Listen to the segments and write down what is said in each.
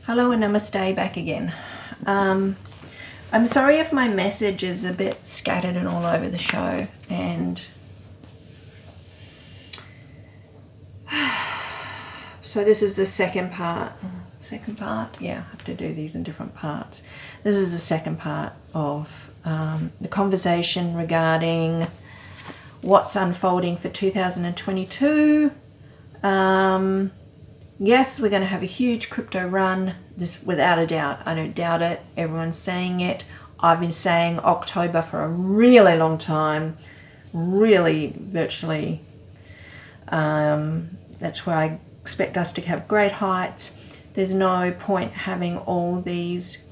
Hello and namaste back again. I'm sorry if my message is a bit scattered and all over the show, and so this is the second part. Yeah, I have to do these in different parts. This is the second part of the conversation regarding what's unfolding for 2022. Yes, we're going to have a huge crypto run, this without a doubt. I don't doubt it. Everyone's saying it. I've been saying October for a really long time. Really, virtually. That's where I expect us to have great heights. There's no point having all these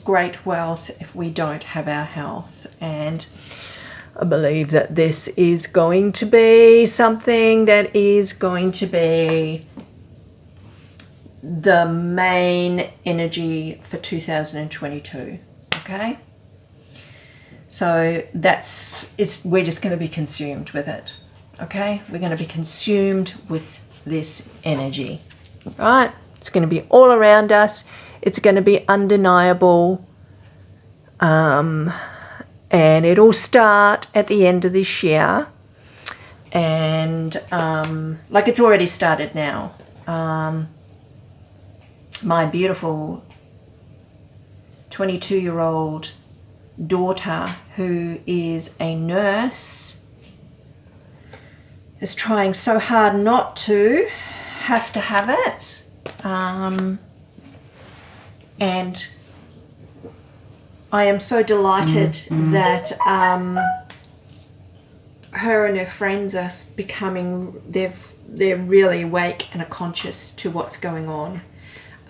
great wealth if we don't have our health. And I believe that this is going to be something that is going to be the main energy for 2022. Okay, so we're just going to be consumed with it. Okay, we're going to be consumed with this energy, right? It's going to be all around us. It's going to be undeniable, and it'll start at the end of this year, and like it's already started now. My beautiful 22-year-old daughter, who is a nurse, is trying so hard not to have it. And I am so delighted that her and her friends are becoming, they're really awake and are conscious to what's going on.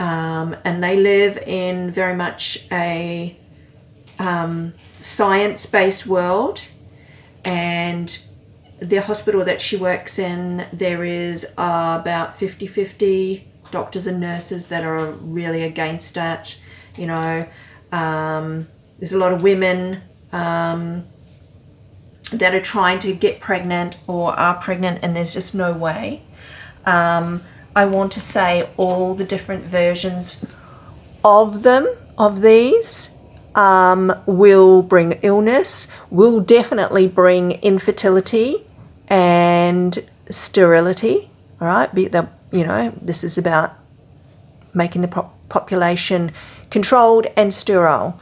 And they live in very much a science-based world, and the hospital that she works in, there is about 50-50 doctors and nurses that are really against it. You know, there's a lot of women that are trying to get pregnant or are pregnant, and there's just no way. I want to say all the different versions of these will bring illness, will definitely bring infertility and sterility. All right, this is about making the population controlled and sterile.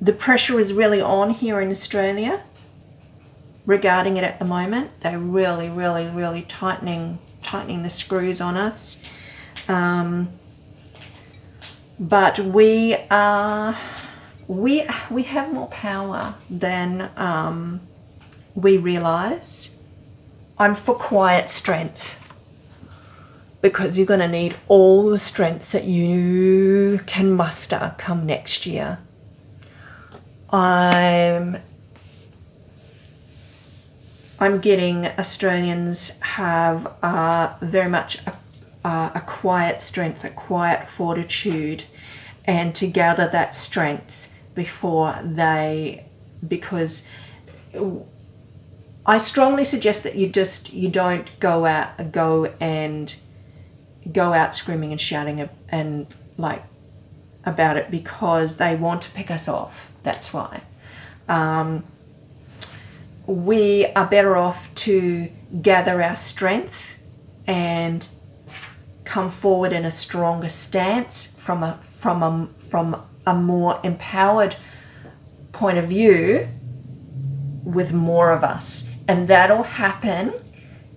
The pressure is really on here in Australia regarding it at the moment. They're really, really, really tightening the screws on us. But we have more power than we realise. I'm for quiet strength, because you're going to need all the strength that you can muster come next year. I'm getting Australians have very much a quiet strength, a quiet fortitude, and to gather that strength because I strongly suggest that you don't go out screaming and shouting and like about it, because they want to pick us off. That's why. We are better off to gather our strength and come forward in a stronger stance from a more empowered point of view, with more of us, and that'll happen.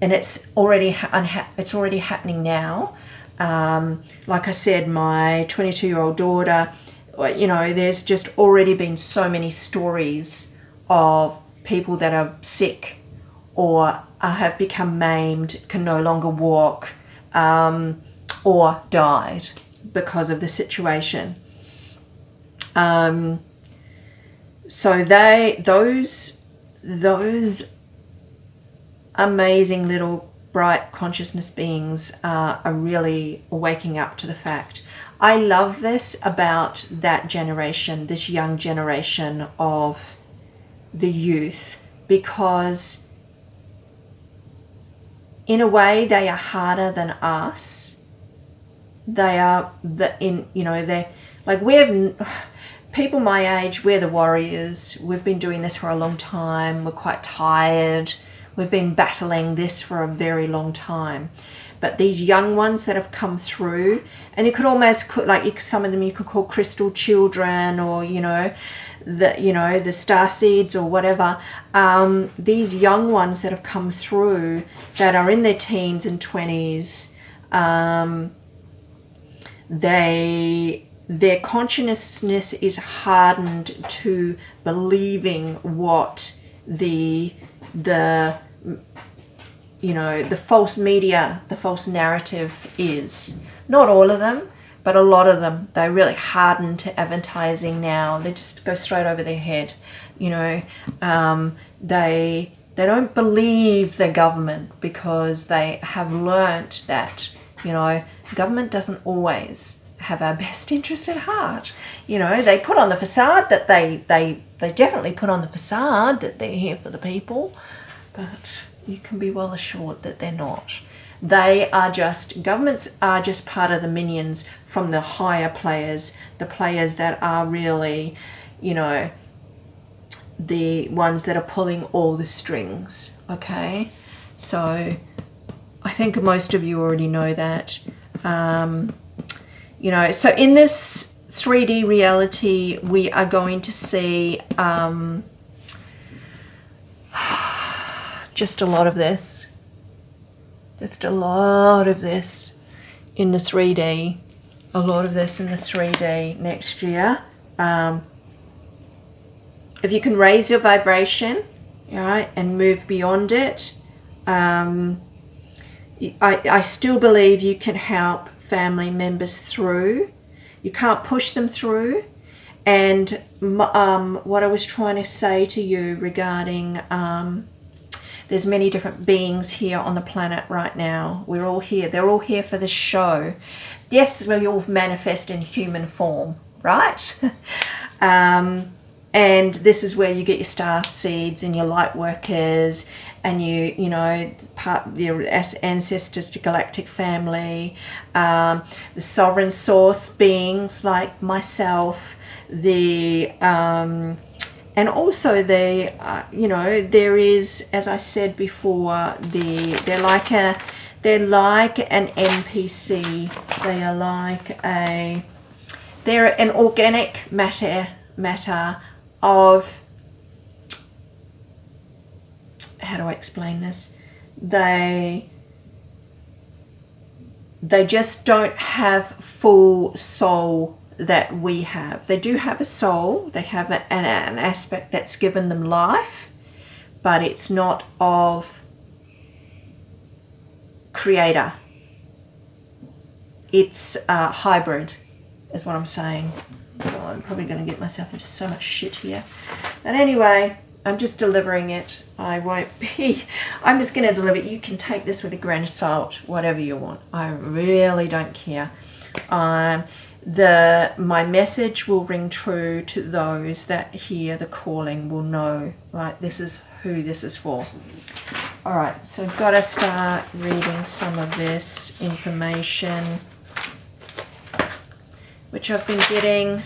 And it's already happening now. Like I said, my 22-year-old daughter, there's just already been so many stories of people that are sick or have become maimed, can no longer walk, or died because of the situation. So those amazing little bright consciousness beings are really waking up to the fact. I love this about that generation, this young generation of the youth, because in a way they are harder than us. They are they're like, people my age, we're the warriors. We've been doing this for a long time. We're quite tired. We've been battling this for a very long time. But these young ones that have come through, and you could almost like some of them you could call crystal children, or the star seeds or whatever. These young ones that have come through that are in their teens and 20s, their consciousness is hardened to believing what the false media, the false narrative is. Not all of them, but a lot of them. They're really hardened to advertising now. They just go straight over their head. They don't believe the government because they have learnt that, government doesn't always have our best interest at heart. They put on the facade that they definitely put on the facade that they're here for the people, but you can be well assured that they're not. Governments are just part of the minions from the higher players, the players that are really, the ones that are pulling all the strings, okay? So I think most of you already know that. So in this 3D reality, we are going to see just a lot of this. Just a lot of this in the 3D. A lot of this in the 3D next year. If you can raise your vibration, right, and move beyond it, I still believe you can help family members through. You can't push them through. And what I was trying to say to you regarding there's many different beings here on the planet right now. We're all here. They're all here for the show. Yes, we all manifest in human form, right? And this is where you get your star seeds and your light workers, and your ancestors to galactic family, the sovereign source beings like myself, and also there is, as I said before, they're like an NPC. They're an organic matter of, how do I explain this? They just don't have full soul that we have. They do have a soul. They have an aspect that's given them life, but it's not of creator. It's hybrid, is what I'm saying. Oh, I'm probably going to get myself into so much shit here. But anyway, I'm just delivering it. I'm just going to deliver it. You can take this with a grain of salt, whatever you want. I really don't care. My message will ring true to those that hear the calling, will know, right, this is who this is for. All right, so I've got to start reading some of this information, which I've been getting.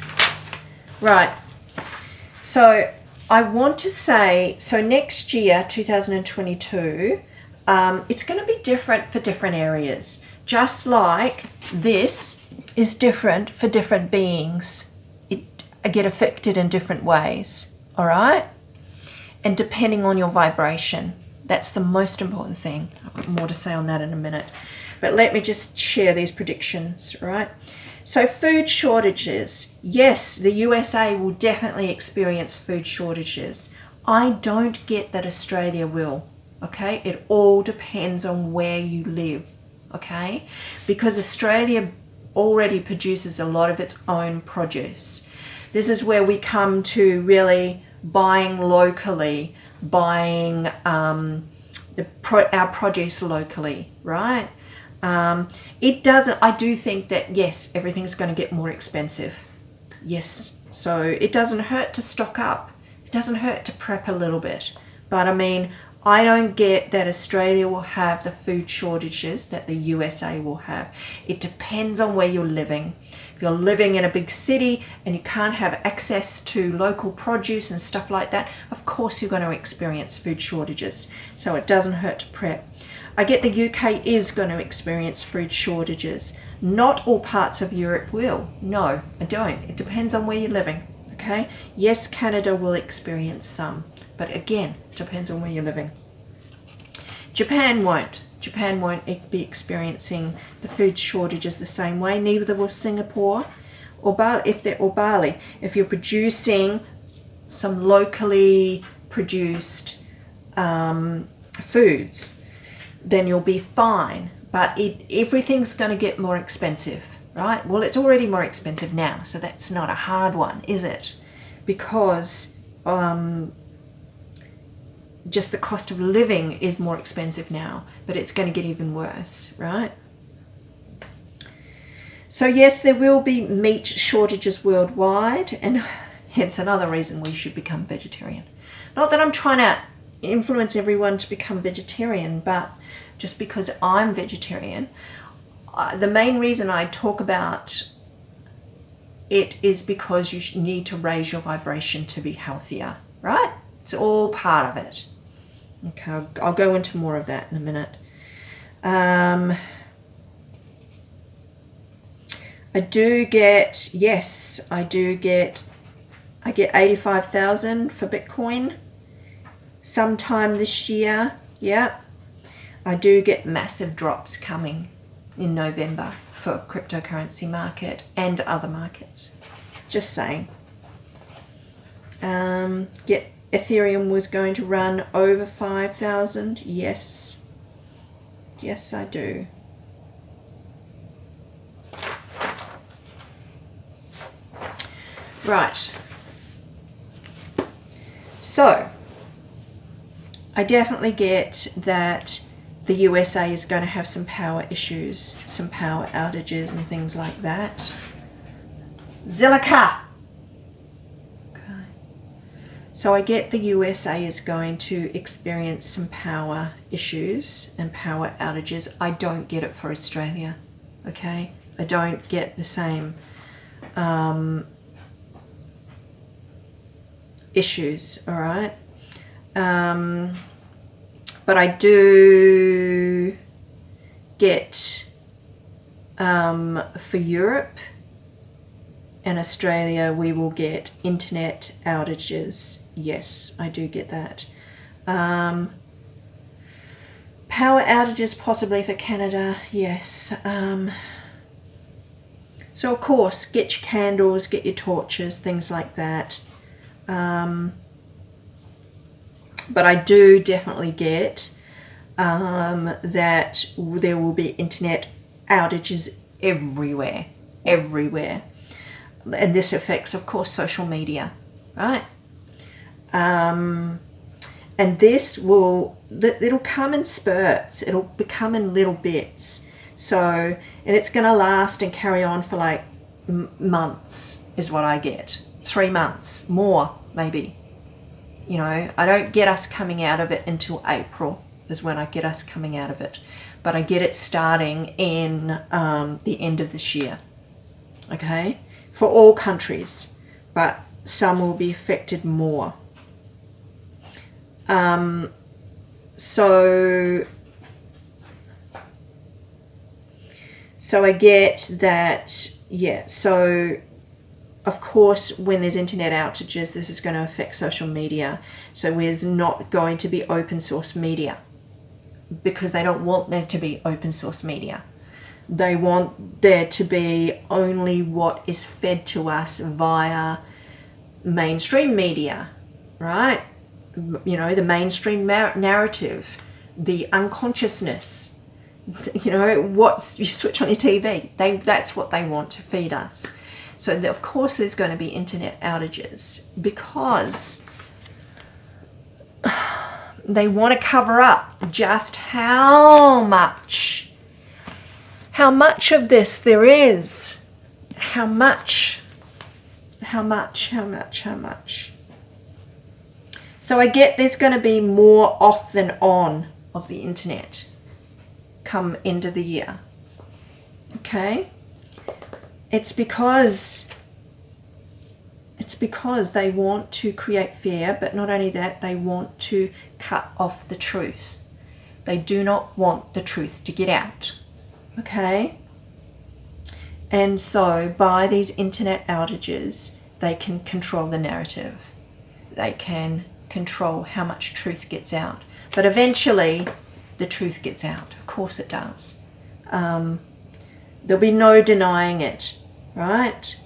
Right, so I want to say, so next year, 2022, it's going to be different for different areas. Just like this is different for different beings. It get affected in different ways, all right? And depending on your vibration. That's the most important thing. I've got more to say on that in a minute. But let me just share these predictions, right? So food shortages. Yes, the USA will definitely experience food shortages. I don't get that Australia will, okay? It all depends on where you live, okay? Because Australia already produces a lot of its own produce. This is where we come to really buying locally, buying our produce locally, right? I do think that, yes, everything's going to get more expensive. Yes. So it doesn't hurt to stock up. It doesn't hurt to prep a little bit. But I mean, I don't get that Australia will have the food shortages that the USA will have. It depends on where you're living. If you're living in a big city and you can't have access to local produce and stuff like that, of course you're going to experience food shortages. So it doesn't hurt to prep. I get the UK is going to experience food shortages. Not all parts of Europe will. No, I don't. It depends on where you're living. Okay? Yes, Canada will experience some. But again, it depends on where you're living. Japan won't. Japan won't be experiencing the food shortages the same way. Neither will Singapore or Bali. If you're producing some locally produced foods, then you'll be fine. But everything's going to get more expensive, right? Well, it's already more expensive now, so that's not a hard one, is it? Because just the cost of living is more expensive now, but it's going to get even worse, right? So yes, there will be meat shortages worldwide, and hence another reason we should become vegetarian. Not that I'm trying to influence everyone to become vegetarian, but just because I'm vegetarian, the main reason I talk about it is because you need to raise your vibration to be healthier, right? It's all part of it. Okay, I'll go into more of that in a minute. I get 85,000 for Bitcoin sometime this year. Yeah, I do get massive drops coming in November for cryptocurrency market and other markets. Just saying. Ethereum was going to run over 5,000. Yes. Yes, I do. Right. So, I definitely get that the USA is going to have some power issues, some power outages and things like that. Zilliqa! Okay. So I get the USA is going to experience some power issues and power outages. I don't get it for Australia, okay? I don't get the same issues, all right? But I do get for Europe and Australia, we will get internet outages. Yes, I do get that. Power outages possibly for Canada. Yes. So of course, get your candles, get your torches, things like that. But I do definitely get that there will be internet outages everywhere. And this affects, of course, social media, right? And this it'll come in spurts. It'll become in little bits. So, and it's going to last and carry on for like months is what I get. 3 months, more maybe. You know, I don't get us coming out of it until April is when I get us coming out of it. But I get it starting in the end of this year. Okay? For all countries. But some will be affected more. So I get that, yeah, so of course when there's internet outages, this is going to affect social media. So there's not going to be open source media because they don't want there to be open source media. They want there to be only what is fed to us via mainstream media, right? You know, the mainstream narrative, the unconsciousness, you know, you switch on your TV, that's what they want to feed us. So of course there's going to be internet outages because they want to cover up just how much of this there is, how much. So I get there's going to be more off than on of the internet come end of the year. Okay? It's because they want to create fear, but not only that, they want to cut off the truth. They do not want the truth to get out. Okay? And so by these internet outages, they can control the narrative. They can control how much truth gets out. But eventually, the truth gets out. Of course it does. There'll be no denying it, right?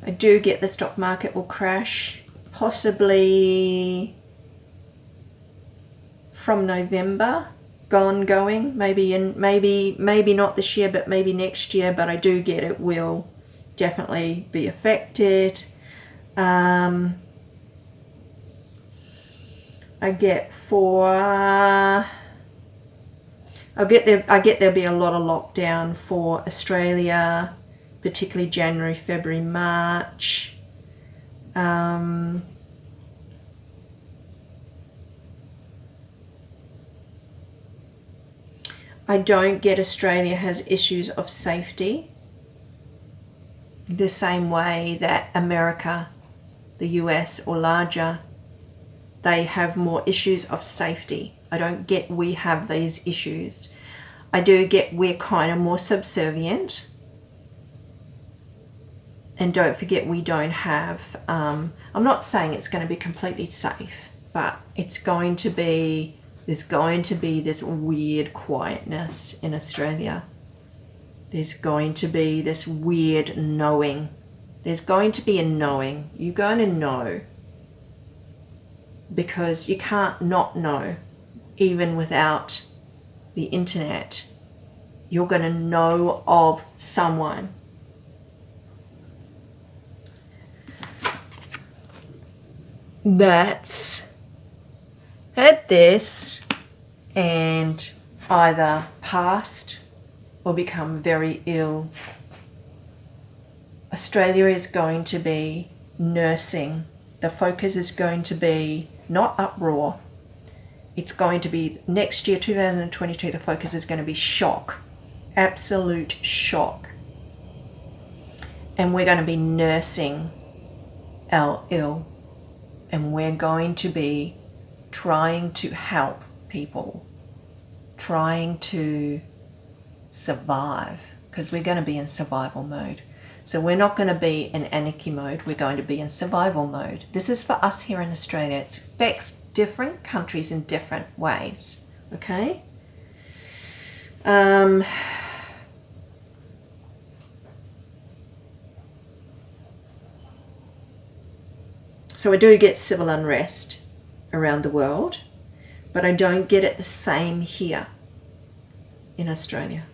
I do get the stock market will crash, possibly from November going, maybe not this year, but maybe next year. But I do get it will definitely be affected. I get there'll be a lot of lockdown for Australia, particularly January, February, March. I don't get Australia has issues of safety the same way that America, the US, or larger, they have more issues of safety. I don't get we have these issues. I do get we're kind of more subservient. And don't forget we don't have, I'm not saying it's going to be completely safe, but there's going to be this weird quietness in Australia. There's going to be this weird knowing. There's going to be a knowing. You're going to know. Because you can't not know. Even without the internet, you're going to know of someone. That's had this and either passed or become very ill. Australia is going to be nursing. The focus is going to be not uproar. It's going to be next year, 2022, the focus is going to be shock. Absolute shock. And we're going to be nursing our ill. And we're going to be trying to help people, trying to survive, because we're going to be in survival mode. So we're not going to be in anarchy mode, we're going to be in survival mode. This is for us here in Australia. It affects different countries in different ways, okay? So I do get civil unrest around the world, but I don't get it the same here in Australia.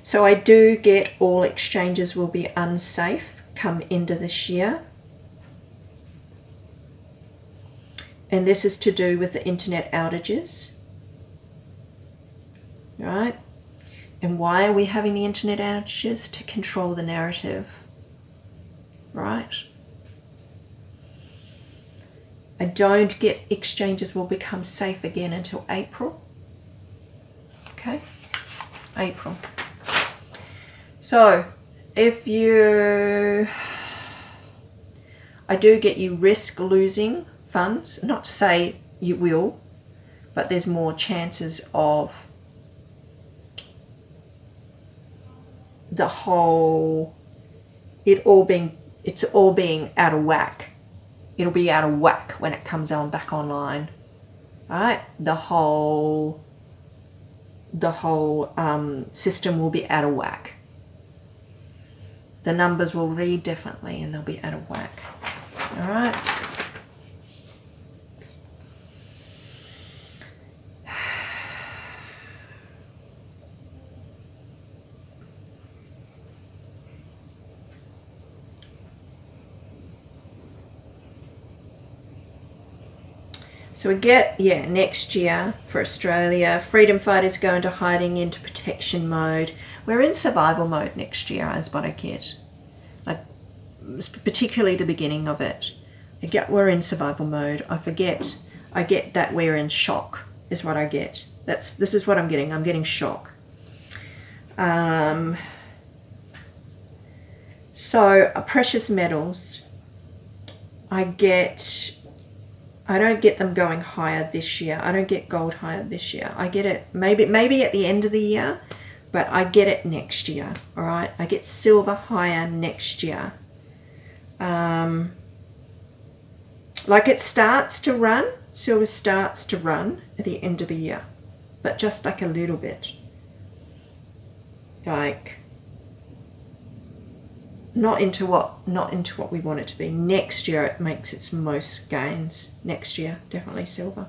So I do get all exchanges will be unsafe come into this year. And this is to do with the internet outages, right? And why are we having the internet outages? To control the narrative. Right? I don't get exchanges will become safe again until April. Okay? April. So, if you... I do get you risk losing funds. Not to say you will, but there's more chances of the whole... It's all being out of whack. It'll be out of whack when it comes on back online. Right? The whole system will be out of whack. The numbers will read differently and they'll be out of whack. All right? So we get, yeah, next year for Australia, freedom fighters go into hiding into protection mode. We're in survival mode next year is what I get. Like, particularly the beginning of it. I get we're in survival mode. I get that we're in shock is what I get. This is what I'm getting. I'm getting shock. So precious metals, I don't get them going higher this year. I don't get gold higher this year. I get it maybe at the end of the year, but I get it next year. All right, I get silver higher next year. Like it starts to run, silver starts to run at the end of the year, but just like a little bit. Like not into what we want it to be. Next year it makes its most gains. Next year, definitely silver.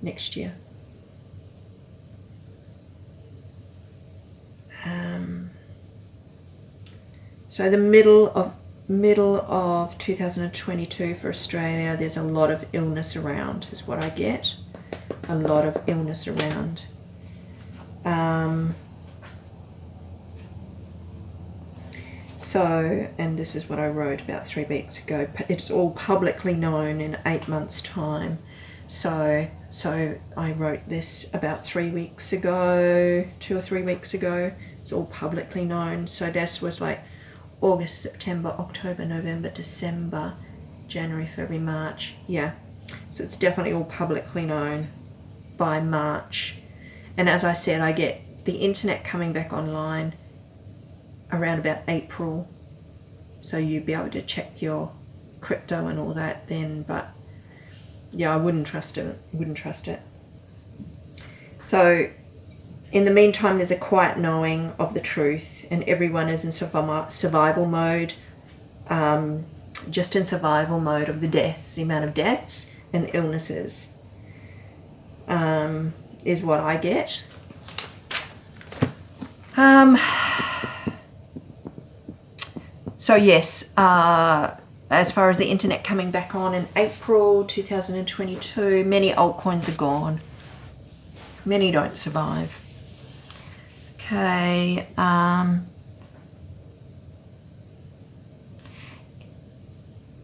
Next year. So the middle of 2022 for Australia, there's a lot of illness around, is what I get. A lot of illness around. So, and this is what I wrote about 3 weeks ago. It's all publicly known in 8 months' time. So I wrote this about 3 weeks ago, 2 or 3 weeks ago. It's all publicly known. So this was like August, September, October, November, December, January, February, March. Yeah. So it's definitely all publicly known by March. And as I said, I get the internet coming back online around about April, so you'd be able to check your crypto and all that then, but yeah, I wouldn't trust it. So in the meantime, there's a quiet knowing of the truth, and everyone is in survival mode, just in survival mode of the deaths, the amount of deaths and illnesses, is what I get. So yes, as far as the internet coming back on in April 2022, many altcoins are gone. Many don't survive. Okay.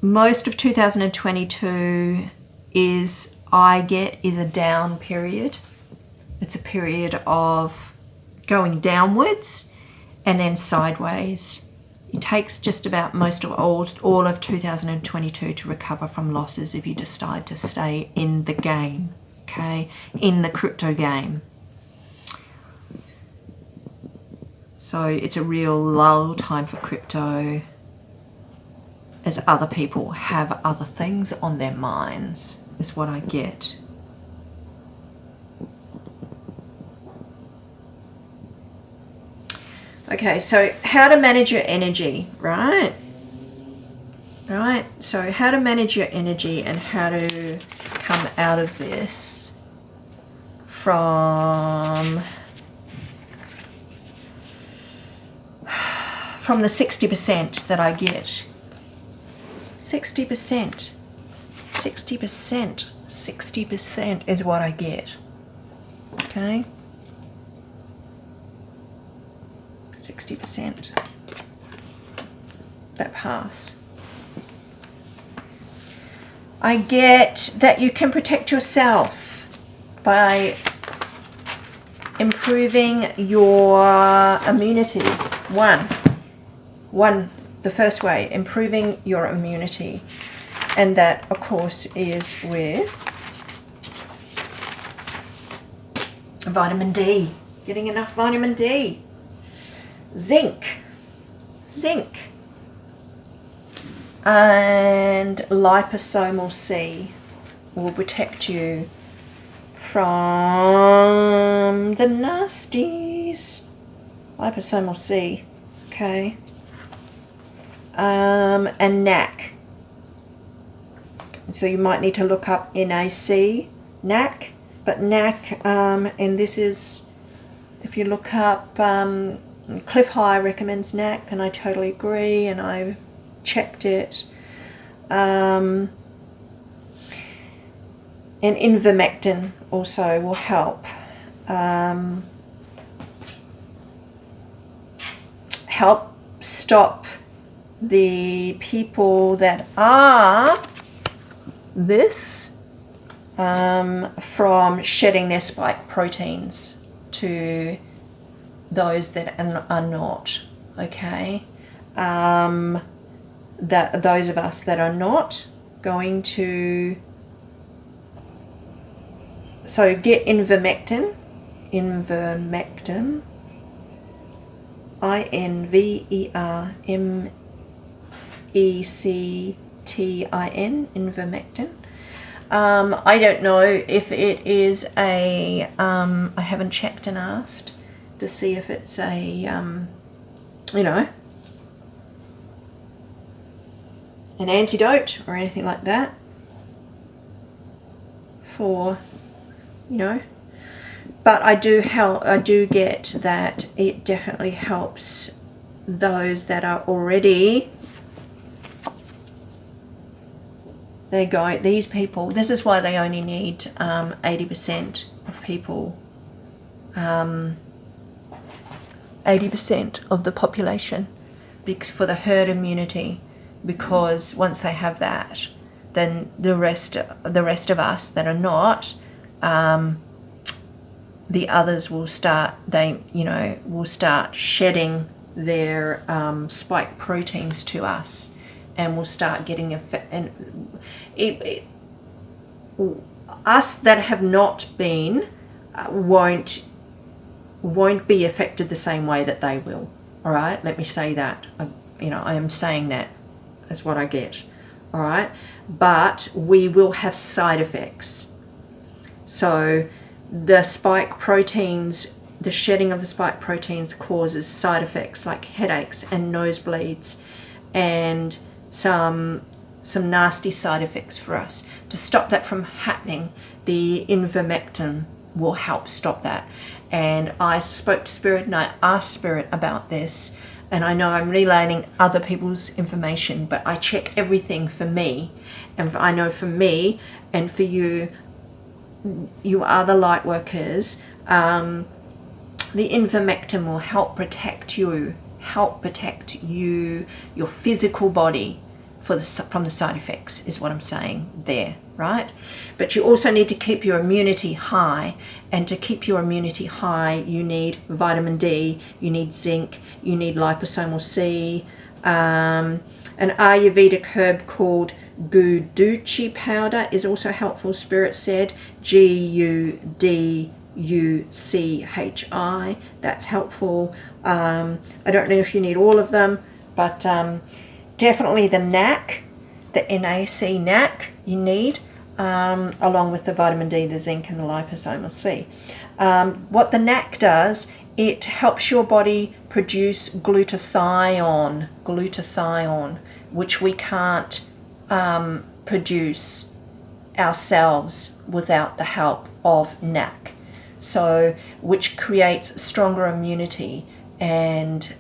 Most of 2022 is a down period. It's a period of going downwards and then sideways. It takes just about all of 2022 to recover from losses if you decide to stay in the game, okay, in the crypto game. So it's a real lull time for crypto as other people have other things on their minds, is what I get. Okay, so how to manage your energy, right? Right, so how to manage your energy and how to come out of this from the 60% that I get. 60%. 60%. 60% is what I get. Okay? 60% that pass. I get that you can protect yourself by improving your immunity. The first way, improving your immunity. And that, of course, is with vitamin D. Getting enough vitamin D. Zinc, and liposomal C will protect you from the nasties. Liposomal C, okay, and NAC. So you might need to look up NAC, NAC, but NAC, and this is, if you look up, Cliff High recommends NAC, and I totally agree, and I've checked it. And ivermectin also will help. Help stop the people that are this from shedding their spike proteins to those that are not, okay? That those of us that are not going to, so get ivermectin, ivermectin, INVERMECTIN, ivermectin. I don't know if it is a, I haven't checked and asked to see if it's a, you know, an antidote or anything like that for, you know, but I do get that it definitely helps those that are already, these people, this is why they only need 80% of people, 80% of the population for the herd immunity, because once they have that, then the rest of us that are not, the others will start, will start shedding their spike proteins to us, and we'll start getting us that have not been won't be affected the same way that they will. All right, let me say that. I am saying that is what I get. All right, but we will have side effects. So the spike proteins, the shedding of the spike proteins causes side effects like headaches and nosebleeds and some nasty side effects for us. To stop that from happening, the ivermectin will help stop that. And I spoke to Spirit and I asked Spirit about this, and I know I'm relaying other people's information, but I check everything for me, and I know for me and for you, you are the light workers, the ivermectin will help protect you, your physical body from the side effects, is what I'm saying there, right? But you also need to keep your immunity high, and to keep your immunity high, you need vitamin D, you need zinc, you need liposomal C, an Ayurvedic herb called Guduchi powder is also helpful, Spirit said, Guduchi, that's helpful. I don't know if you need all of them, but definitely the NAC, the NAC you need, along with the vitamin D, the zinc and the liposomal C. What the NAC does, it helps your body produce glutathione, which we can't produce ourselves without the help of NAC. So, which creates stronger immunity and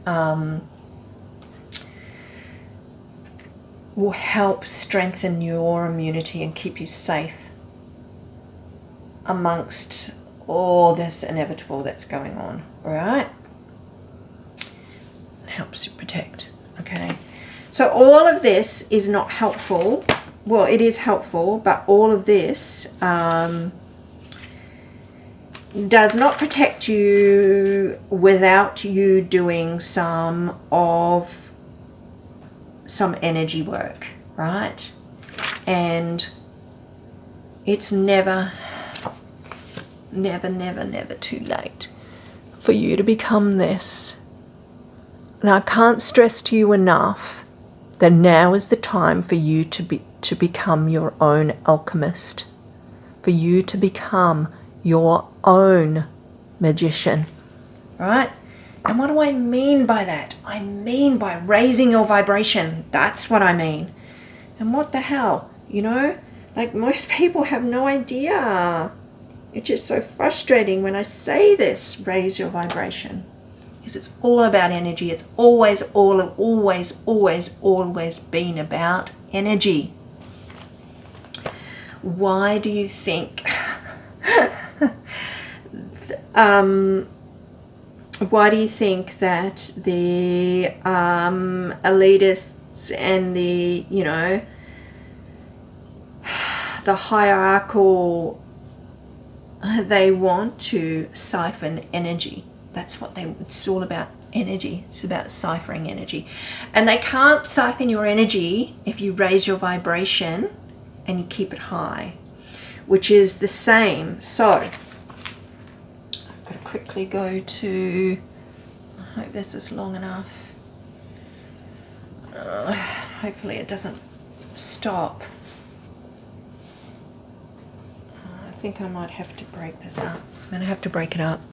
will help strengthen your immunity and keep you safe amongst all this inevitable that's going on, all right? It helps you protect, okay? So all of this is not helpful. Well, it is helpful, but all of this does not protect you without you doing some energy work, right? And it's never too late for you to become this. And I can't stress to you enough that now is the time for you to become your own alchemist, for you to become your own magician, right? And what do I mean by that? I mean by raising your vibration. That's what I mean. And what the hell, like most people have no idea. It's just so frustrating when I say this, raise your vibration. Because it's all about energy. It's always been about energy. Why do you think why do you think that the elitists and the, you know, the hierarchical, they want to siphon energy? That's what it's all about, energy. It's about ciphering energy. And they can't siphon your energy if you raise your vibration and you keep it high, which is the same. So I've got to quickly go to, I hope this is long enough. Hopefully it doesn't stop. I think I might have to break this up. I'm going to have to break it up.